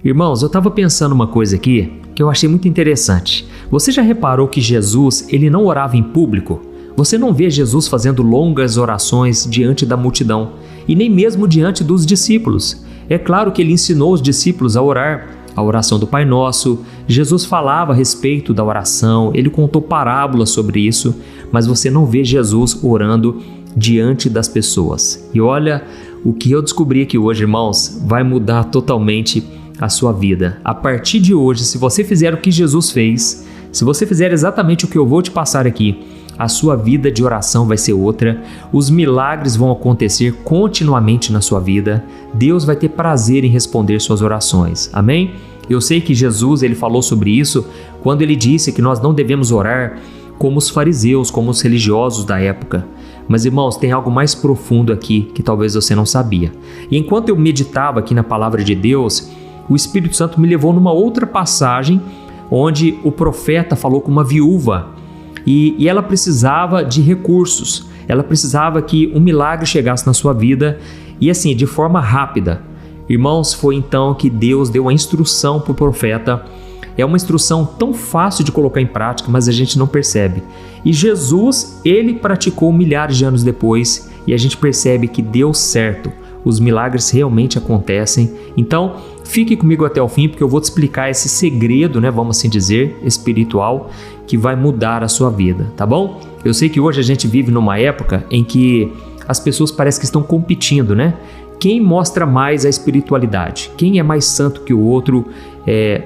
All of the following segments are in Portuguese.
Irmãos, eu estava pensando uma coisa aqui que eu achei muito interessante. Você já reparou que Jesus, ele não orava em público? Você não vê Jesus fazendo longas orações diante da multidão e nem mesmo diante dos discípulos. É claro que ele ensinou os discípulos a orar, a oração do Pai Nosso. Jesus falava a respeito da oração, ele contou parábolas sobre isso, mas você não vê Jesus orando diante das pessoas. E olha, o que eu descobri aqui hoje, irmãos, vai mudar totalmente a sua vida. A partir de hoje, se você fizer o que Jesus fez, se você fizer exatamente o que eu vou te passar aqui, a sua vida de oração vai ser outra, os milagres vão acontecer continuamente na sua vida, Deus vai ter prazer em responder suas orações. Amém? Eu sei que Jesus, ele falou sobre isso quando ele disse que nós não devemos orar como os fariseus, como os religiosos da época. Mas, irmãos, tem algo mais profundo aqui que talvez você não sabia. E enquanto eu meditava aqui na palavra de Deus, o Espírito Santo me levou numa outra passagem onde o profeta falou com uma viúva e ela precisava de recursos, ela precisava que um milagre chegasse na sua vida e assim, de forma rápida. Irmãos, foi então que Deus deu a instrução para o profeta. É uma instrução tão fácil de colocar em prática, mas a gente não percebe. E Jesus, ele praticou milhares de anos depois e a gente percebe que deu certo. Os milagres realmente acontecem. Então, fique comigo até o fim, porque eu vou te explicar esse segredo, vamos assim dizer, espiritual, que vai mudar a sua vida, tá bom? Eu sei que hoje a gente vive numa época em que as pessoas parecem que estão competindo, Quem mostra mais a espiritualidade? Quem é mais santo que o outro?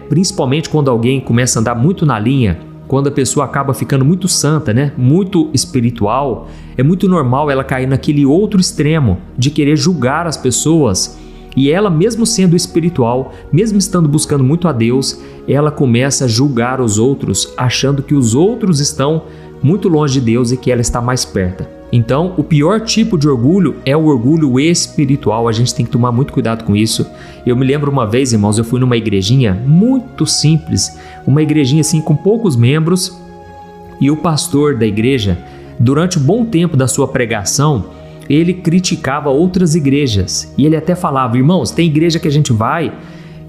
Principalmente quando alguém começa a andar muito na linha, quando a pessoa acaba ficando muito santa, muito espiritual, é muito normal ela cair naquele outro extremo de querer julgar as pessoas. E ela, mesmo sendo espiritual, mesmo estando buscando muito a Deus, ela começa a julgar os outros, achando que os outros estão muito longe de Deus e que ela está mais perto. Então, o pior tipo de orgulho é o orgulho espiritual. A gente tem que tomar muito cuidado com isso. Eu me lembro uma vez, irmãos, eu fui numa igrejinha muito simples, uma igrejinha assim com poucos membros, e o pastor da igreja, durante um bom tempo da sua pregação, ele criticava outras igrejas. E ele até falava: irmãos, tem igreja que a gente vai,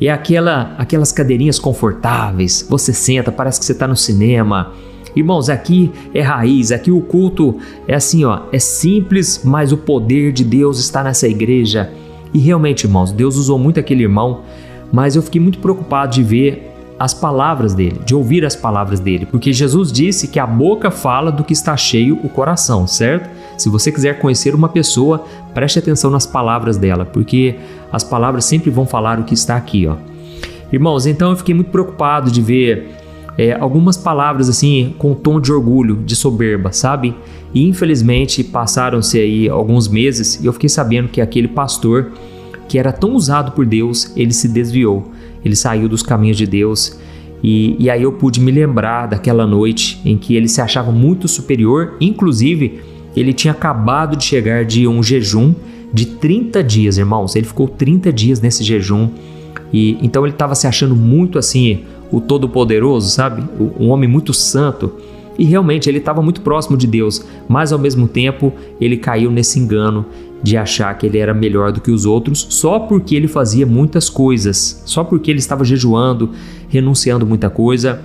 é aquelas cadeirinhas confortáveis, você senta, parece que você está no cinema. Irmãos, aqui é raiz, aqui o culto é assim, é simples, mas o poder de Deus está nessa igreja. E realmente, irmãos, Deus usou muito aquele irmão, mas eu fiquei muito preocupado de ver as palavras dele, de ouvir as palavras dele, porque Jesus disse que a boca fala do que está cheio o coração, certo? Se você quiser conhecer uma pessoa, preste atenção nas palavras dela, porque as palavras sempre vão falar o que está aqui, Irmãos, então eu fiquei muito preocupado de ver algumas palavras assim com tom de orgulho, de soberba, sabe? E infelizmente passaram-se aí alguns meses e eu fiquei sabendo que aquele pastor, que era tão usado por Deus, ele se desviou, ele saiu dos caminhos de Deus. E aí eu pude me lembrar daquela noite em que ele se achava muito superior. Inclusive, ele tinha acabado de chegar de um jejum de 30 dias, irmãos. Ele ficou 30 dias nesse jejum e então ele estava se achando muito assim, o Todo-Poderoso, sabe? Um homem muito santo. E realmente ele estava muito próximo de Deus, mas ao mesmo tempo ele caiu nesse engano de achar que ele era melhor do que os outros só porque ele fazia muitas coisas, só porque ele estava jejuando, renunciando muita coisa.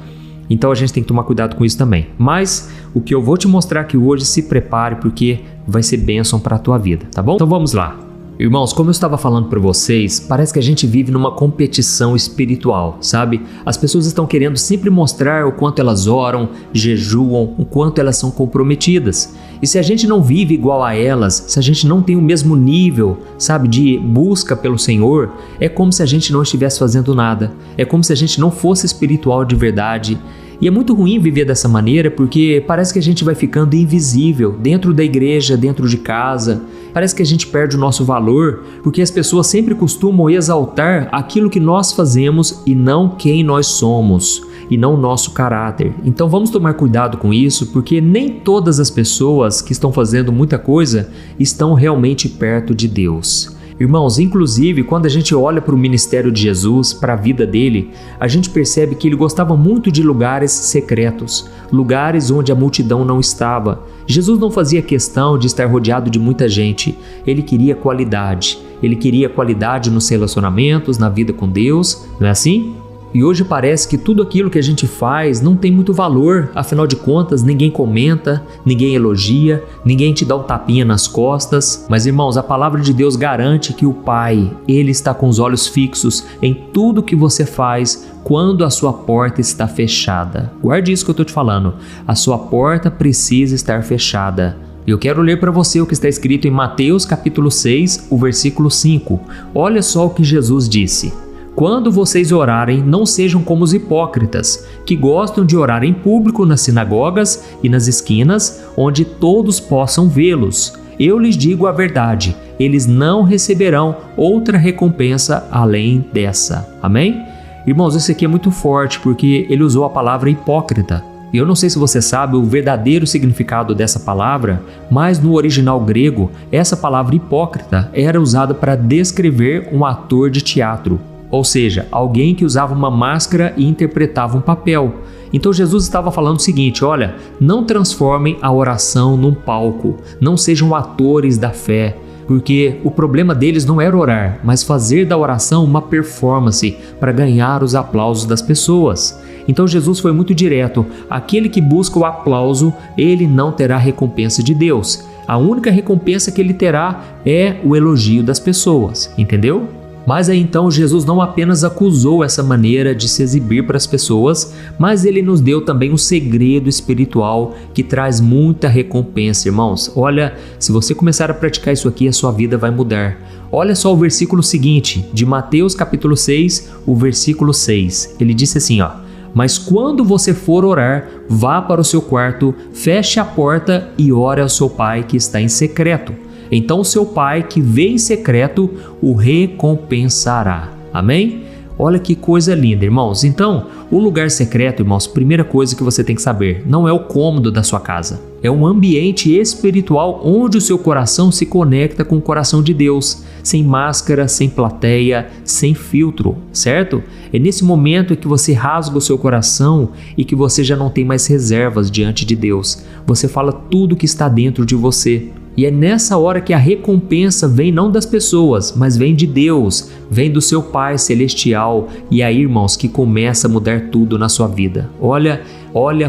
Então a gente tem que tomar cuidado com isso também. Mas o que eu vou te mostrar aqui hoje, se prepare, porque vai ser bênção para a tua vida, tá bom? Então vamos lá. Irmãos, como eu estava falando para vocês, parece que a gente vive numa competição espiritual, sabe? As pessoas estão querendo sempre mostrar o quanto elas oram, jejuam, o quanto elas são comprometidas. E se a gente não vive igual a elas, se a gente não tem o mesmo nível, sabe, de busca pelo Senhor, é como se a gente não estivesse fazendo nada. É como se a gente não fosse espiritual de verdade. E é muito ruim viver dessa maneira, porque parece que a gente vai ficando invisível dentro da igreja, dentro de casa. Parece que a gente perde o nosso valor, porque as pessoas sempre costumam exaltar aquilo que nós fazemos e não quem nós somos, e não o nosso caráter. Então vamos tomar cuidado com isso, porque nem todas as pessoas que estão fazendo muita coisa estão realmente perto de Deus. Irmãos, inclusive, quando a gente olha para o ministério de Jesus, para a vida dele, a gente percebe que ele gostava muito de lugares secretos, lugares onde a multidão não estava. Jesus não fazia questão de estar rodeado de muita gente, ele queria qualidade. Ele queria qualidade nos relacionamentos, na vida com Deus, não é assim? E hoje parece que tudo aquilo que a gente faz não tem muito valor, afinal de contas ninguém comenta, ninguém elogia, ninguém te dá um tapinha nas costas. Mas irmãos, a palavra de Deus garante que o Pai, Ele está com os olhos fixos em tudo que você faz quando a sua porta está fechada. Guarde isso que eu estou te falando, a sua porta precisa estar fechada. Eu quero ler para você o que está escrito em Mateus capítulo 6, o versículo 5. Olha só o que Jesus disse. Quando vocês orarem, não sejam como os hipócritas, que gostam de orar em público nas sinagogas e nas esquinas, onde todos possam vê-los. Eu lhes digo a verdade, eles não receberão outra recompensa além dessa. Amém? Irmãos, isso aqui é muito forte porque ele usou a palavra hipócrita. Eu não sei se você sabe o verdadeiro significado dessa palavra, mas no original grego, essa palavra hipócrita era usada para descrever um ator de teatro. Ou seja, alguém que usava uma máscara e interpretava um papel. Então Jesus estava falando o seguinte, olha, não transformem a oração num palco, não sejam atores da fé, porque o problema deles não era orar, mas fazer da oração uma performance para ganhar os aplausos das pessoas. Então Jesus foi muito direto, aquele que busca o aplauso, ele não terá recompensa de Deus. A única recompensa que ele terá é o elogio das pessoas, entendeu? Mas aí então Jesus não apenas acusou essa maneira de se exibir para as pessoas, mas ele nos deu também um segredo espiritual que traz muita recompensa, irmãos. Olha, se você começar a praticar isso aqui, a sua vida vai mudar. Olha só o versículo seguinte, de Mateus capítulo 6, o versículo 6. Ele disse assim, ó: mas quando você for orar, vá para o seu quarto, feche a porta e ore ao seu pai que está em secreto. Então o seu pai que vê em secreto o recompensará. Amém? Olha que coisa linda, irmãos. Então, o lugar secreto, irmãos, primeira coisa que você tem que saber, não é o cômodo da sua casa. É um ambiente espiritual onde o seu coração se conecta com o coração de Deus, sem máscara, sem plateia, sem filtro, certo? É nesse momento que você rasga o seu coração e que você já não tem mais reservas diante de Deus. Você fala tudo que está dentro de você. E é nessa hora que a recompensa vem não das pessoas, mas vem de Deus, vem do seu Pai Celestial. E aí, irmãos, que começa a mudar tudo na sua vida. Olha,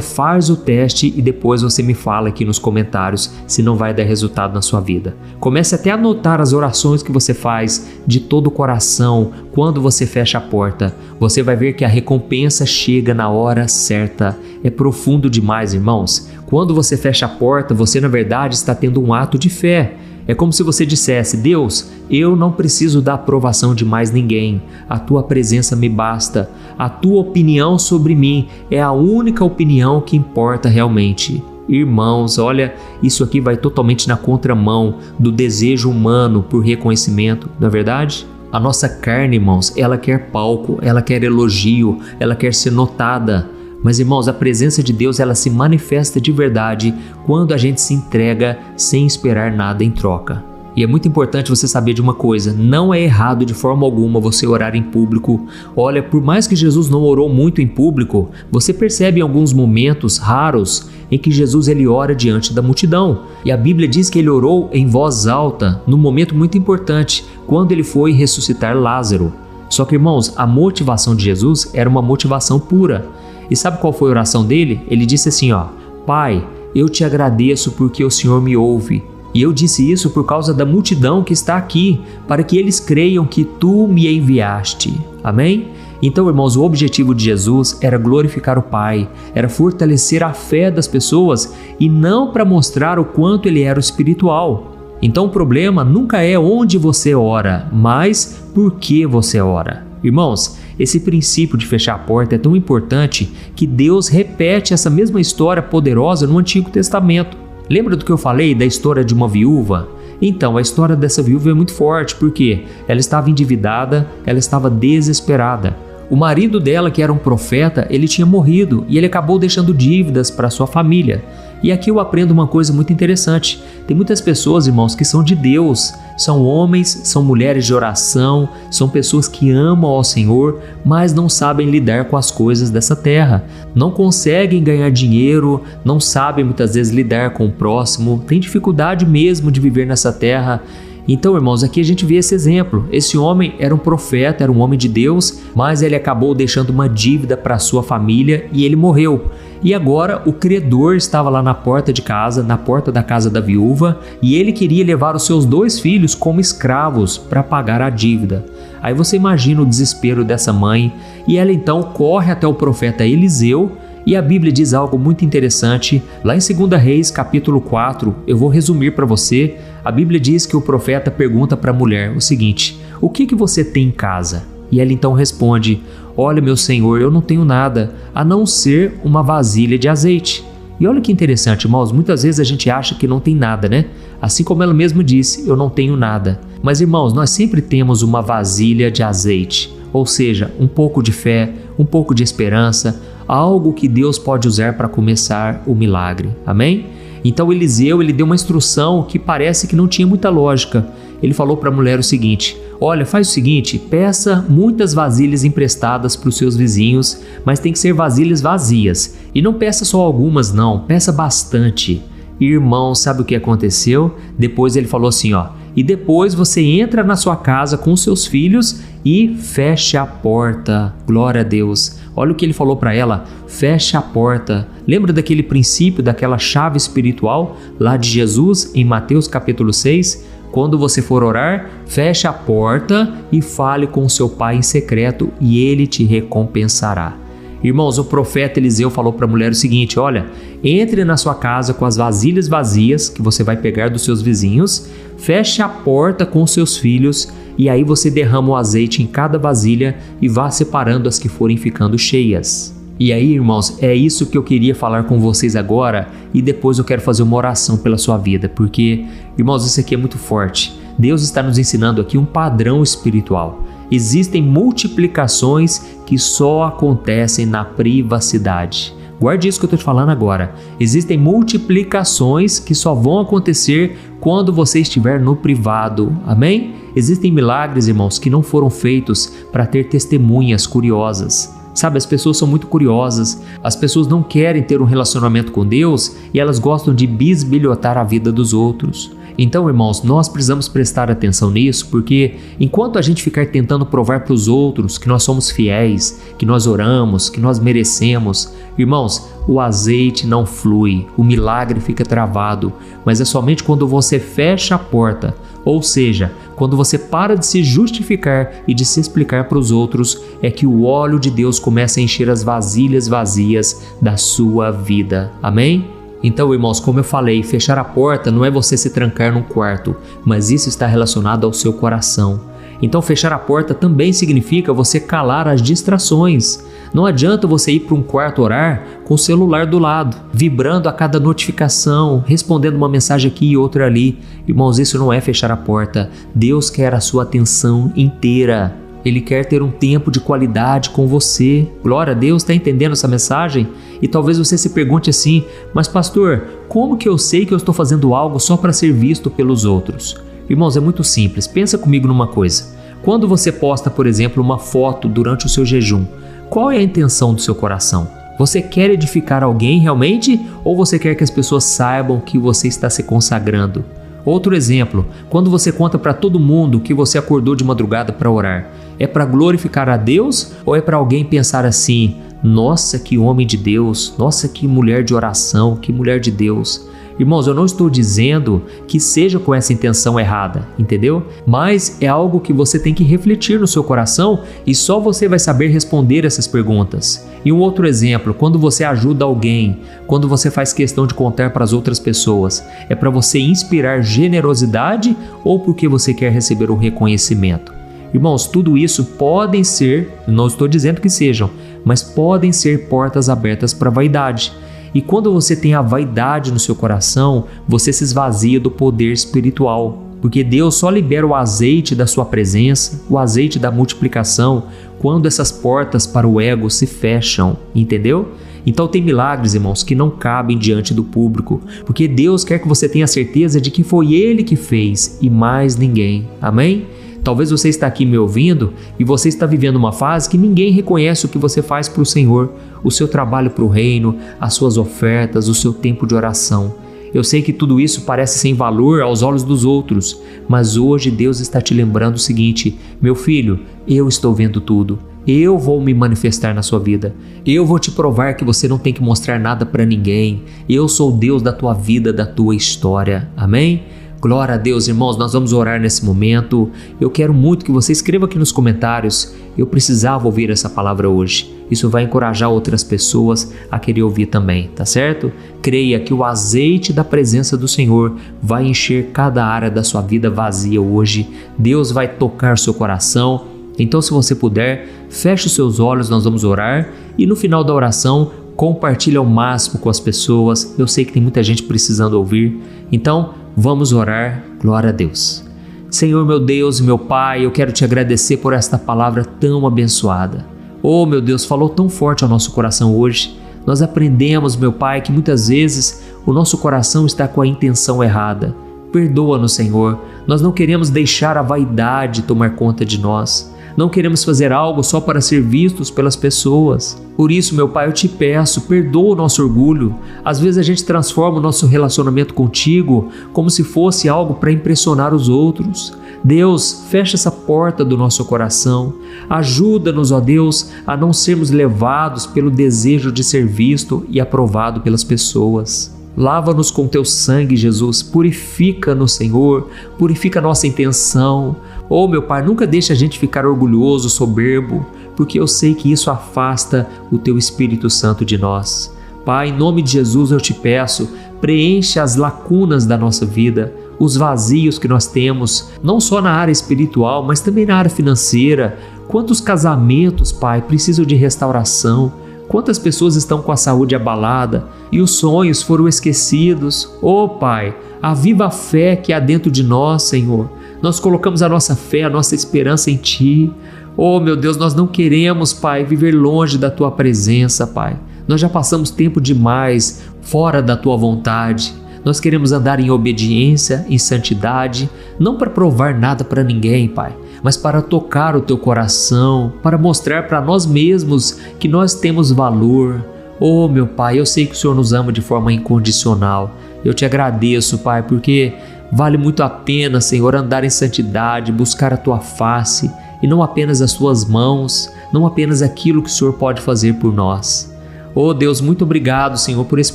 faz o teste e depois você me fala aqui nos comentários se não vai dar resultado na sua vida. Comece até a anotar as orações que você faz de todo o coração quando você fecha a porta. Você vai ver que a recompensa chega na hora certa. É profundo demais, irmãos. Quando você fecha a porta, você na verdade está tendo um ato de fé. É como se você dissesse: Deus, eu não preciso da aprovação de mais ninguém. A tua presença me basta. A tua opinião sobre mim é a única opinião que importa realmente. Irmãos, olha, isso aqui vai totalmente na contramão do desejo humano por reconhecimento, não é verdade? A nossa carne, irmãos, ela quer palco, ela quer elogio, ela quer ser notada. Mas, irmãos, a presença de Deus, ela se manifesta de verdade quando a gente se entrega sem esperar nada em troca. E é muito importante você saber de uma coisa: não é errado de forma alguma você orar em público. Olha, por mais que Jesus não orou muito em público, você percebe em alguns momentos raros em que Jesus ele ora diante da multidão. E a Bíblia diz que ele orou em voz alta num momento muito importante, quando ele foi ressuscitar Lázaro. Só que, irmãos, a motivação de Jesus era uma motivação pura. E sabe qual foi a oração dele? Ele disse assim, ó: Pai, eu te agradeço porque o Senhor me ouve. E eu disse isso por causa da multidão que está aqui, para que eles creiam que tu me enviaste. Amém? Então, irmãos, o objetivo de Jesus era glorificar o Pai, era fortalecer a fé das pessoas e não para mostrar o quanto ele era espiritual. Então o problema nunca é onde você ora, mas por que você ora. Irmãos, esse princípio de fechar a porta é tão importante que Deus repete essa mesma história poderosa no Antigo Testamento. Lembra do que eu falei da história de uma viúva? Então, a história dessa viúva é muito forte porque ela estava endividada, ela estava desesperada. O marido dela, que era um profeta, ele tinha morrido e ele acabou deixando dívidas para sua família. E aqui eu aprendo uma coisa muito interessante. Tem muitas pessoas, irmãos, que são de Deus, são homens, são mulheres de oração, são pessoas que amam ao Senhor, mas não sabem lidar com as coisas dessa terra. Não conseguem ganhar dinheiro, não sabem muitas vezes lidar com o próximo, têm dificuldade mesmo de viver nessa terra. Então, irmãos, aqui a gente vê esse exemplo. Esse homem era um profeta, era um homem de Deus, mas ele acabou deixando uma dívida para sua família e ele morreu. E agora o credor estava lá na porta de casa, na porta da casa da viúva, e ele queria levar os seus 2 filhos como escravos para pagar a dívida. Aí você imagina o desespero dessa mãe, e ela então corre até o profeta Eliseu. E a Bíblia diz algo muito interessante, lá em 2 Reis, capítulo 4, eu vou resumir para você. A Bíblia diz que o profeta pergunta para a mulher o seguinte: o que você tem em casa? E ela então responde: olha, meu senhor, eu não tenho nada, a não ser uma vasilha de azeite. E olha que interessante, irmãos, muitas vezes a gente acha que não tem nada, né? Assim como ela mesma disse, eu não tenho nada. Mas, irmãos, nós sempre temos uma vasilha de azeite, ou seja, um pouco de fé, um pouco de esperança, algo que Deus pode usar para começar o milagre. Amém? Então Eliseu, ele deu uma instrução que parece que não tinha muita lógica. Ele falou para a mulher o seguinte: olha, faz o seguinte, peça muitas vasilhas emprestadas para os seus vizinhos, mas tem que ser vasilhas vazias. E não peça só algumas não, peça bastante. Irmão, sabe o que aconteceu? Depois ele falou assim, e depois você entra na sua casa com seus filhos e fecha a porta. Glória a Deus. Olha o que ele falou para ela, fecha a porta. Lembra daquele princípio, daquela chave espiritual lá de Jesus em Mateus capítulo 6? Quando você for orar, feche a porta e fale com o seu pai em secreto e ele te recompensará. Irmãos, o profeta Eliseu falou para a mulher o seguinte: olha, entre na sua casa com as vasilhas vazias que você vai pegar dos seus vizinhos, feche a porta com os seus filhos e aí você derrama o azeite em cada vasilha e vá separando as que forem ficando cheias. E aí, irmãos, é isso que eu queria falar com vocês agora e depois eu quero fazer uma oração pela sua vida, porque, irmãos, isso aqui é muito forte. Deus está nos ensinando aqui um padrão espiritual. Existem multiplicações que só acontecem na privacidade. Guarde isso que eu estou te falando agora. Existem multiplicações que só vão acontecer quando você estiver no privado. Amém? Existem milagres, irmãos, que não foram feitos para ter testemunhas curiosas. Sabe, as pessoas são muito curiosas, as pessoas não querem ter um relacionamento com Deus e elas gostam de bisbilhotar a vida dos outros. Então, irmãos, nós precisamos prestar atenção nisso, porque enquanto a gente ficar tentando provar para os outros que nós somos fiéis, que nós oramos, que nós merecemos, irmãos, o azeite não flui, o milagre fica travado, mas é somente quando você fecha a porta, ou seja, quando você para de se justificar e de se explicar para os outros, é que o óleo de Deus começa a encher as vasilhas vazias da sua vida. Amém? Então, irmãos, como eu falei, fechar a porta não é você se trancar num quarto, mas isso está relacionado ao seu coração. Então, fechar a porta também significa você calar as distrações. Não adianta você ir para um quarto orar com o celular do lado, vibrando a cada notificação, respondendo uma mensagem aqui e outra ali. Irmãos, isso não é fechar a porta. Deus quer a sua atenção inteira. Ele quer ter um tempo de qualidade com você. Glória a Deus, está entendendo essa mensagem? E talvez você se pergunte assim, mas pastor, como que eu sei que eu estou fazendo algo só para ser visto pelos outros? Irmãos, é muito simples, pensa comigo numa coisa. Quando você posta, por exemplo, uma foto durante o seu jejum, qual é a intenção do seu coração? Você quer edificar alguém realmente ou você quer que as pessoas saibam que você está se consagrando? Outro exemplo, quando você conta para todo mundo que você acordou de madrugada para orar, é para glorificar a Deus ou é para alguém pensar assim, nossa, que homem de Deus, nossa, que mulher de oração, que mulher de Deus? Irmãos, eu não estou dizendo que seja com essa intenção errada, entendeu? Mas é algo que você tem que refletir no seu coração e só você vai saber responder essas perguntas. E um outro exemplo, quando você ajuda alguém, quando você faz questão de contar para as outras pessoas, é para você inspirar generosidade ou porque você quer receber um reconhecimento? Irmãos, tudo isso podem ser, não estou dizendo que sejam, mas podem ser portas abertas para a vaidade. E quando você tem a vaidade no seu coração, você se esvazia do poder espiritual, porque Deus só libera o azeite da sua presença, o azeite da multiplicação, quando essas portas para o ego se fecham, entendeu? Então tem milagres, irmãos, que não cabem diante do público, porque Deus quer que você tenha certeza de que foi Ele que fez e mais ninguém. Amém? Talvez você está aqui me ouvindo e você está vivendo uma fase que ninguém reconhece o que você faz para o Senhor, o seu trabalho para o reino, as suas ofertas, o seu tempo de oração. Eu sei que tudo isso parece sem valor aos olhos dos outros, mas hoje Deus está te lembrando o seguinte: meu filho, eu estou vendo tudo. Eu vou me manifestar na sua vida. Eu vou te provar que você não tem que mostrar nada para ninguém. Eu sou o Deus da tua vida, da tua história. Amém? Glória a Deus, irmãos, nós vamos orar nesse momento. Eu quero muito que você escreva aqui nos comentários: eu precisava ouvir essa palavra hoje. Isso vai encorajar outras pessoas a querer ouvir também, tá certo? Creia que o azeite da presença do Senhor vai encher cada área da sua vida vazia hoje. Deus vai tocar seu coração. Então, se você puder, feche os seus olhos, nós vamos orar e no final da oração, compartilhe ao máximo com as pessoas. Eu sei que tem muita gente precisando ouvir. Então, vamos orar. Glória a Deus. Senhor, meu Deus e meu Pai, eu quero te agradecer por esta palavra tão abençoada. Oh, meu Deus, falou tão forte ao nosso coração hoje. Nós aprendemos, meu Pai, que muitas vezes o nosso coração está com a intenção errada. Perdoa-nos, Senhor. Nós não queremos deixar a vaidade tomar conta de nós. Não queremos fazer algo só para ser vistos pelas pessoas. Por isso, meu Pai, eu te peço, perdoa o nosso orgulho. Às vezes a gente transforma o nosso relacionamento contigo como se fosse algo para impressionar os outros. Deus, fecha essa porta do nosso coração. Ajuda-nos, ó Deus, a não sermos levados pelo desejo de ser visto e aprovado pelas pessoas. Lava-nos com teu sangue, Jesus. Purifica-nos, Senhor. Purifica a nossa intenção. Oh, meu Pai, nunca deixe a gente ficar orgulhoso, soberbo, porque eu sei que isso afasta o teu Espírito Santo de nós. Pai, em nome de Jesus eu te peço, preencha as lacunas da nossa vida, os vazios que nós temos, não só na área espiritual, mas também na área financeira. Quantos casamentos, Pai, precisam de restauração? Quantas pessoas estão com a saúde abalada e os sonhos foram esquecidos? Oh, Pai, aviva a fé que há dentro de nós, Senhor. Nós colocamos a nossa fé, a nossa esperança em Ti. Oh, meu Deus, nós não queremos, Pai, viver longe da Tua presença, Pai. Nós já passamos tempo demais fora da Tua vontade. Nós queremos andar em obediência, em santidade, não para provar nada para ninguém, Pai, mas para tocar o Teu coração, para mostrar para nós mesmos que nós temos valor. Oh, meu Pai, eu sei que o Senhor nos ama de forma incondicional. Eu te agradeço, Pai, porque vale muito a pena, Senhor, andar em santidade, buscar a Tua face e não apenas as Tuas mãos, não apenas aquilo que o Senhor pode fazer por nós. Oh Deus, muito obrigado, Senhor, por esse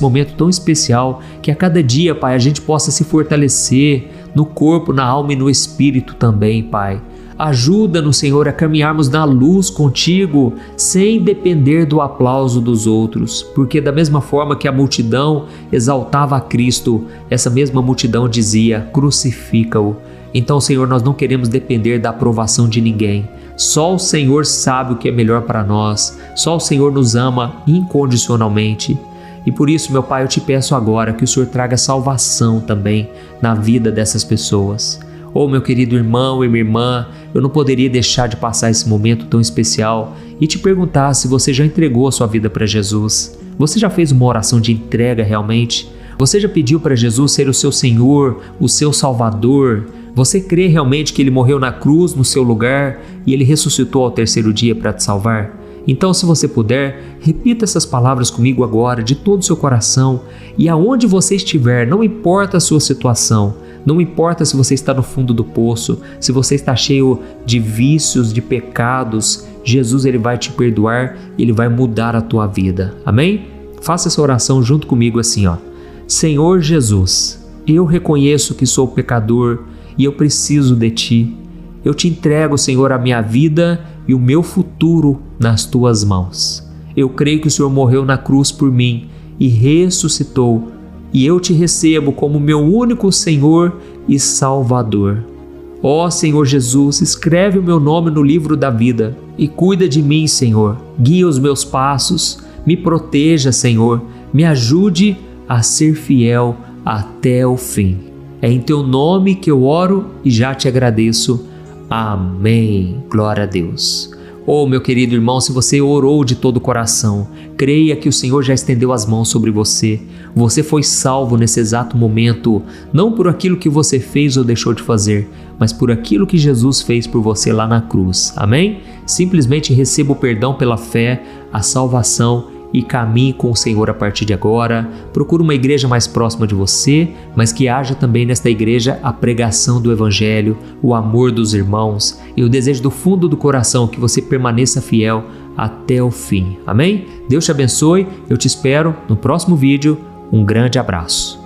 momento tão especial, que a cada dia, Pai, a gente possa se fortalecer no corpo, na alma e no espírito também, Pai. Ajuda-nos, Senhor, a caminharmos na luz contigo, sem depender do aplauso dos outros, porque da mesma forma que a multidão exaltava a Cristo, essa mesma multidão dizia: crucifica-o. Então, Senhor, nós não queremos depender da aprovação de ninguém. Só o Senhor sabe o que é melhor para nós. Só o Senhor nos ama incondicionalmente. E por isso, meu Pai, eu te peço agora que o Senhor traga salvação também na vida dessas pessoas. Oh, meu querido irmão e minha irmã, eu não poderia deixar de passar esse momento tão especial e te perguntar se você já entregou a sua vida para Jesus. Você já fez uma oração de entrega realmente? Você já pediu para Jesus ser o seu Senhor, o seu Salvador? Você crê realmente que Ele morreu na cruz no seu lugar e Ele ressuscitou ao terceiro dia para te salvar? Então, se você puder, repita essas palavras comigo agora, de todo o seu coração, e aonde você estiver, não importa a sua situação, não importa se você está no fundo do poço, se você está cheio de vícios, de pecados, Jesus Ele vai te perdoar, Ele vai mudar a tua vida. Amém? Faça essa oração junto comigo assim, ó. Senhor Jesus, eu reconheço que sou pecador e eu preciso de Ti. Eu te entrego, Senhor, a minha vida e o meu futuro nas Tuas mãos. Eu creio que o Senhor morreu na cruz por mim e ressuscitou, e eu te recebo como meu único Senhor e Salvador. Ó Senhor Jesus, escreve o meu nome no livro da vida e cuida de mim, Senhor. Guia os meus passos, me proteja, Senhor, me ajude a ser fiel até o fim. É em Teu nome que eu oro e já te agradeço. Amém. Glória a Deus. Oh, meu querido irmão, se você orou de todo o coração, creia que o Senhor já estendeu as mãos sobre você. Você foi salvo nesse exato momento, não por aquilo que você fez ou deixou de fazer, mas por aquilo que Jesus fez por você lá na cruz. Amém? Simplesmente receba o perdão pela fé, a salvação e caminhe com o Senhor a partir de agora. Procure uma igreja mais próxima de você, mas que haja também nesta igreja a pregação do Evangelho, o amor dos irmãos e o desejo do fundo do coração que você permaneça fiel até o fim. Amém? Deus te abençoe, eu te espero no próximo vídeo. Um grande abraço.